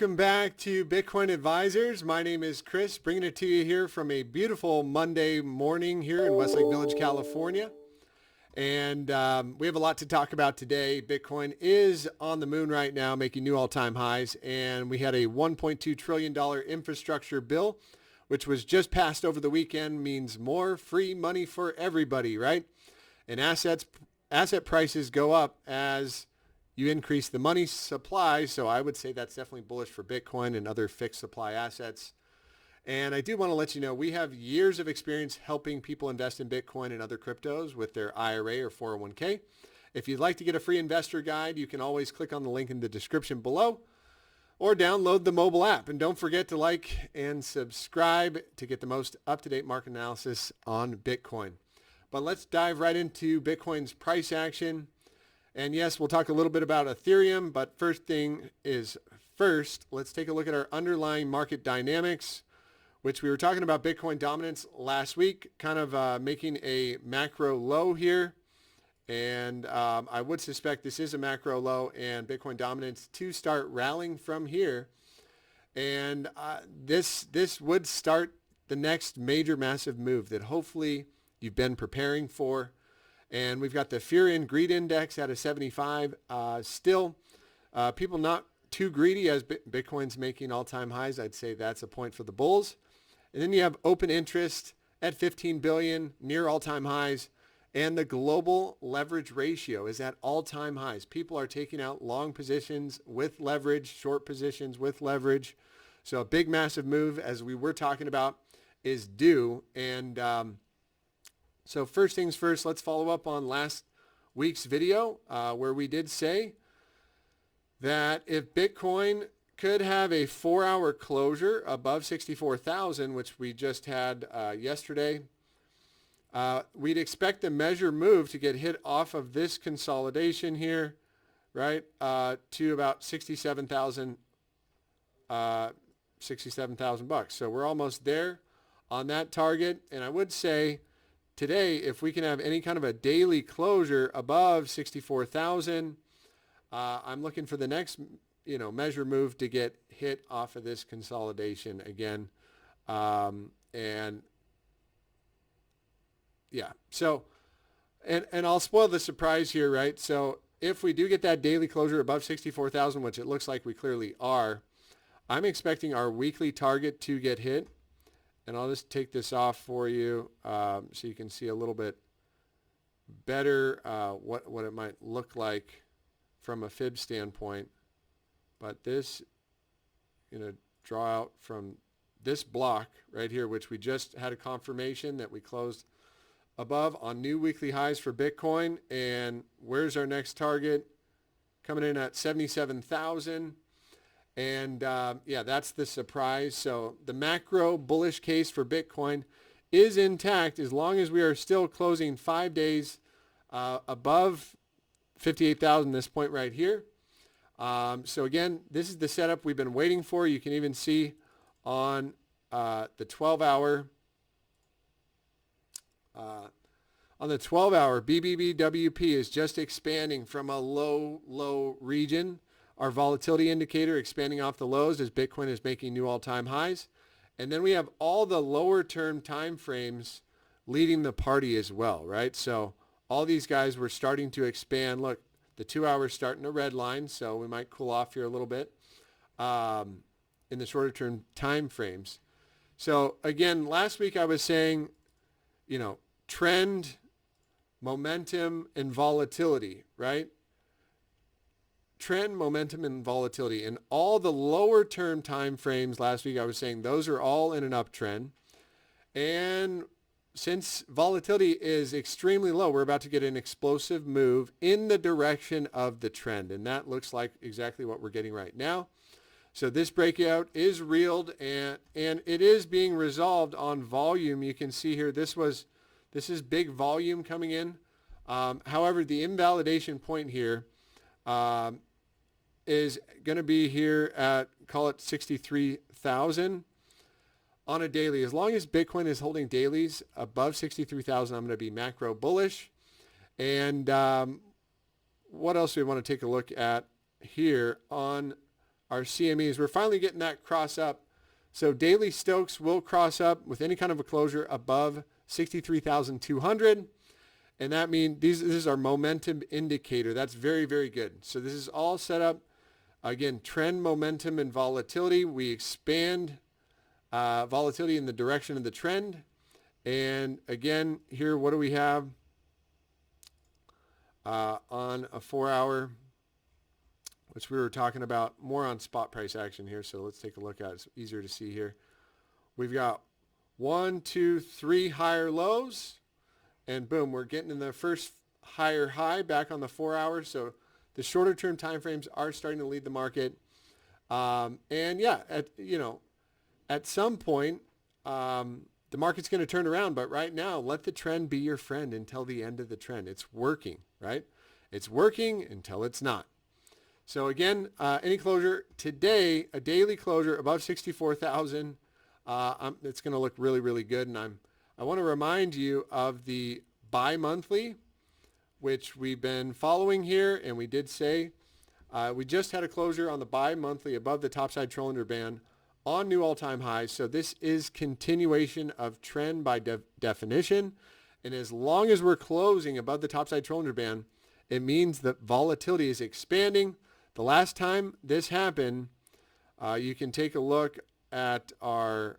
Welcome back to Bitcoin Advisors. My name is Chris, bringing it to you here from a beautiful Monday morning here in Westlake Village, California. And we have a lot to talk about today. Bitcoin is on the moon right now, making new all-time highs. And we had a $1.2 trillion infrastructure bill, which was just passed over the weekend, means more free money for everybody, right? And asset prices go up as you increase the money supply. So I would say that's definitely bullish for Bitcoin and other fixed supply assets. And I do want to let you know, we have years of experience helping people invest in Bitcoin and other cryptos with their IRA or 401k. If you'd like to get a free investor guide, you can always click on the link in the description below or download the mobile app. And don't forget to like and subscribe to get the most up-to-date market analysis on Bitcoin. But let's dive right into Bitcoin's price action. And yes, we'll talk a little bit about Ethereum, but first, let's take a look at our underlying market dynamics, which we were talking about Bitcoin dominance last week, kind of making a macro low here. And I would suspect this is a macro low and Bitcoin dominance to start rallying from here. And this would start the next major massive move that hopefully you've been preparing for. And we've got the fear and greed index at a 75. Still, people not too greedy as Bitcoin's making all-time highs. I'd say that's a point for the bulls. And then you have open interest at 15 billion, near all-time highs. And the global leverage ratio is at all-time highs. People are taking out long positions with leverage, short positions with leverage. So a big, massive move, as we were talking about, is due. And so first things first, let's follow up on last week's video where we did say that if Bitcoin could have a 4-hour closure above 64,000, which we just had yesterday, we'd expect the measure move to get hit off of this consolidation here, right, to about 67,000 bucks. So we're almost there on that target. And I would say today, if we can have any kind of a daily closure above 64,000, I'm looking for the next, measure move to get hit off of this consolidation again. And yeah, so, and I'll spoil the surprise here, right? So if we do get that daily closure above 64,000, which it looks like we clearly are, I'm expecting our weekly target to get hit. And I'll just take this off for you so you can see a little bit better what it might look like from a fib standpoint. But this, draw out from this block right here, which we just had a confirmation that we closed above on new weekly highs for Bitcoin. And where's our next target? Coming in at 77,000. And yeah, that's the surprise. So the macro bullish case for Bitcoin is intact as long as we are still closing 5 days above 58,000, this point right here. So again, this is the setup we've been waiting for. You can even see on the 12-hour BBBWP is just expanding from a low region. Our volatility indicator expanding off the lows as Bitcoin is making new all-time highs. And then we have all the lower term time frames leading the party as well, right? So all these guys were starting to expand. Look, the 2 hours starting to red line, so we might cool off here a little bit in the shorter term time frames. So again, last week I was saying, trend, momentum, and volatility, right? Trend, momentum, and volatility. And all the lower term time frames last week, I was saying those are all in an uptrend. And since volatility is extremely low, we're about to get an explosive move in the direction of the trend. And that looks like exactly what we're getting right now. So this breakout is reeled and it is being resolved on volume. You can see here, this is big volume coming in. However, the invalidation point here is going to be here at, call it 63,000 on a daily. As long as Bitcoin is holding dailies above 63,000, I'm going to be macro bullish. And what else do we want to take a look at here on our CMEs. We're finally getting that cross up. So daily Stokes will cross up with any kind of a closure above 63,200. And that means this is our momentum indicator. That's very, very good. So this is all set up. Again, trend, momentum, and volatility. We expand volatility in the direction of the trend. And again, here, what do we have on a 4-hour, which we were talking about more on spot price action here. So let's take a look at it. It's easier to see here. We've got 1, 2, 3 higher lows. And boom, we're getting in the first higher high back on the 4 hours. So the shorter term time frames are starting to lead the market. And yeah, at some point, the market's going to turn around. But right now, let the trend be your friend until the end of the trend. It's working, right? It's working until it's not. So again, any closure today, a daily closure above 64,000, it's going to look really, really good. And I want to remind you of the bi-monthly, which we've been following here. And we did say we just had a closure on the bi-monthly above the topside Trilinger band on new all-time highs. So this is continuation of trend by definition. And as long as we're closing above the topside Trilinger band, it means that volatility is expanding. The last time this happened, you can take a look at our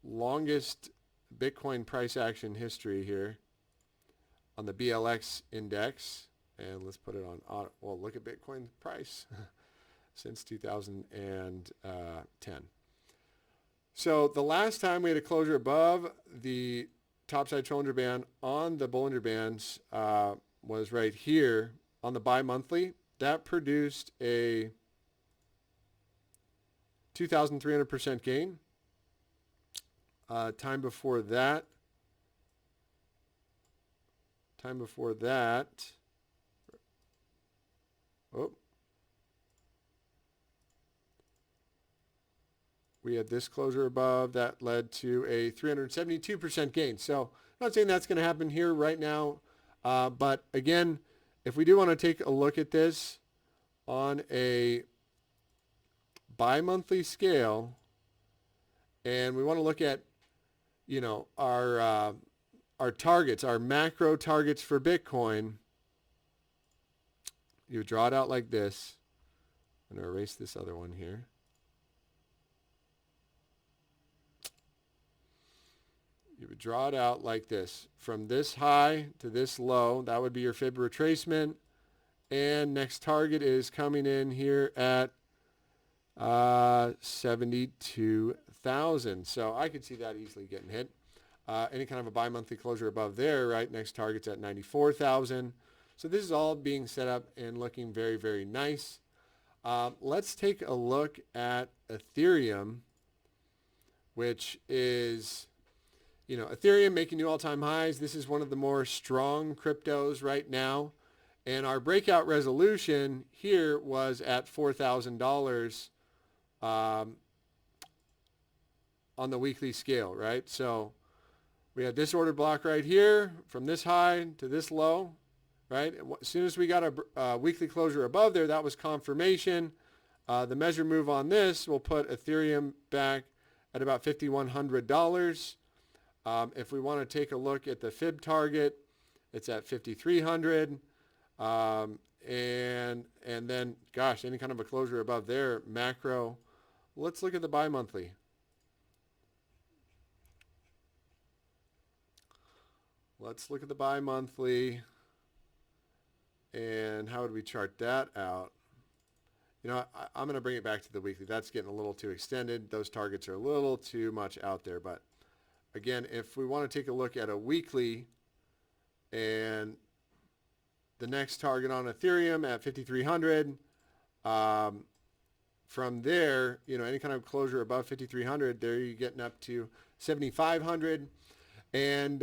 longest Bitcoin price action history here on the BLX Index. And let's put it on auto. Well, look at Bitcoin price since 2010. So the last time we had a closure above the topside Trilinger band on the Bollinger Bands was right here on the bi-monthly. That produced a 2,300% gain. Time before that, we had this closure above that led to a 372% gain. So I'm not saying that's going to happen here right now, but again, if we do want to take a look at this on a bi-monthly scale, and we want to look at our targets, our macro targets for Bitcoin, you draw it out like this. I'm going to erase this other one here. You would draw it out like this. From this high to this low, that would be your fib retracement. And next target is coming in here at 72,000. So I could see that easily getting hit. Any kind of a bi-monthly closure above there, right? Next target's at 94,000. So this is all being set up and looking very, very nice. Let's take a look at Ethereum, which is, Ethereum making new all-time highs. This is one of the more strong cryptos right now. And our breakout resolution here was at $4,000 on the weekly scale, right? So we had this order block right here from this high to this low, right? As soon as we got a weekly closure above there, that was confirmation. The measure move on this will put Ethereum back at about $5,100. If we want to take a look at the fib target, it's at 5,300. And then, gosh, any kind of a closure above there, macro. Let's look at the bi-monthly. Let's look at the bi-monthly. And how would we chart that out? I'm going to bring it back to the weekly. That's getting a little too extended. Those targets are a little too much out there. But again, if we want to take a look at a weekly and the next target on Ethereum at 5,300, from there, any kind of closure above 5,300, there you're getting up to 7,500. And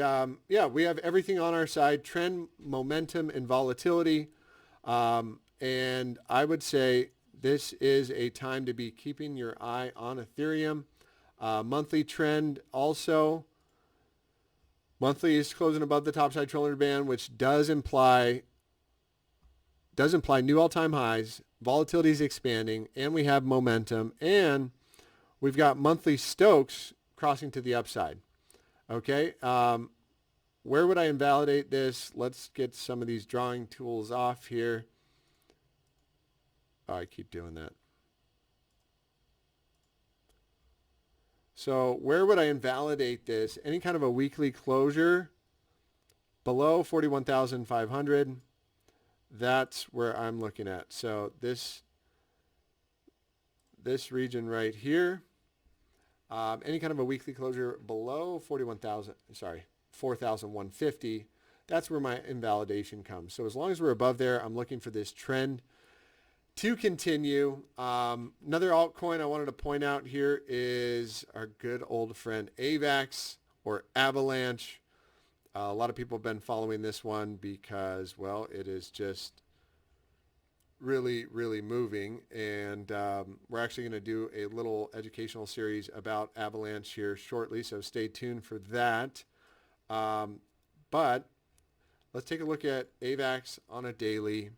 yeah, we have everything on our side: trend, momentum, and volatility. And I would say this is a time to be keeping your eye on Ethereum. Monthly trend also. Monthly is closing above the topside Trilinger band, which does imply new all-time highs. volatility is expanding, and we have momentum, and we've got monthly Stokes crossing to the upside. Okay, where would I invalidate this? Let's get some of these drawing tools off here. Oh, I keep doing that. So where would I invalidate this? Any kind of a weekly closure below 41,500. That's where I'm looking at. So this region right here, any kind of a weekly closure below 4,150, that's where my invalidation comes. So as long as we're above there, I'm looking for this trend to continue. Another altcoin I wanted to point out here is our good old friend AVAX or Avalanche. A lot of people have been following this one because, well, it is just really, really moving. And we're actually going to do a little educational series about Avalanche here shortly, so stay tuned for that. But let's take a look at AVAX on a daily.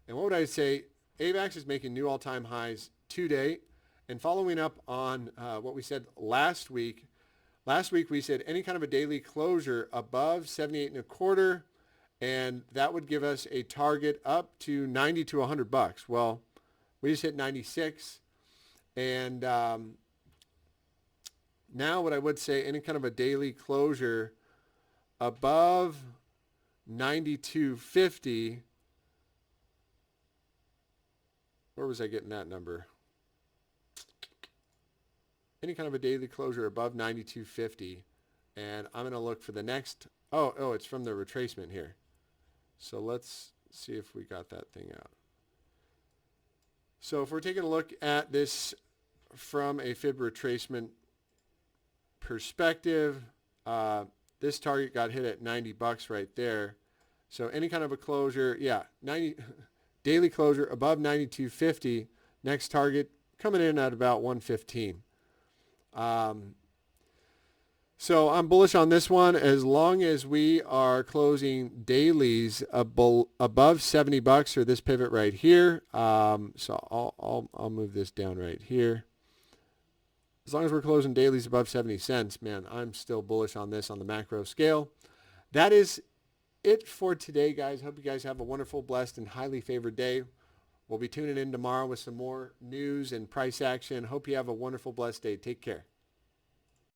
And what would I say? AVAX is making new all-time highs today. And following up on what we said last week, we said any kind of a daily closure above 78.25, and that would give us a target up to 90 to 100 bucks. Well, we just hit 96, and now what I would say, any kind of a daily closure above 92.50. Where was I getting that number? Any kind of a daily closure above 92.50, and I'm going to look for the next. Oh, it's from the retracement here. So let's see if we got that thing out. So if we're taking a look at this from a fib retracement perspective, this target got hit at 90 bucks right there. So any kind of a closure, yeah, 90 daily closure above 92.50. Next target coming in at about 115. So I'm bullish on this one as long as we are closing dailies above 70 bucks or this pivot right here. So I'll move this down right here. As long as we're closing dailies above 70 cents, man, I'm still bullish on this on the macro scale. That is it for today, guys. Hope you guys have a wonderful, blessed, and highly favored day. We'll be tuning in tomorrow with some more news and price action. Hope you have a wonderful, blessed day. Take care.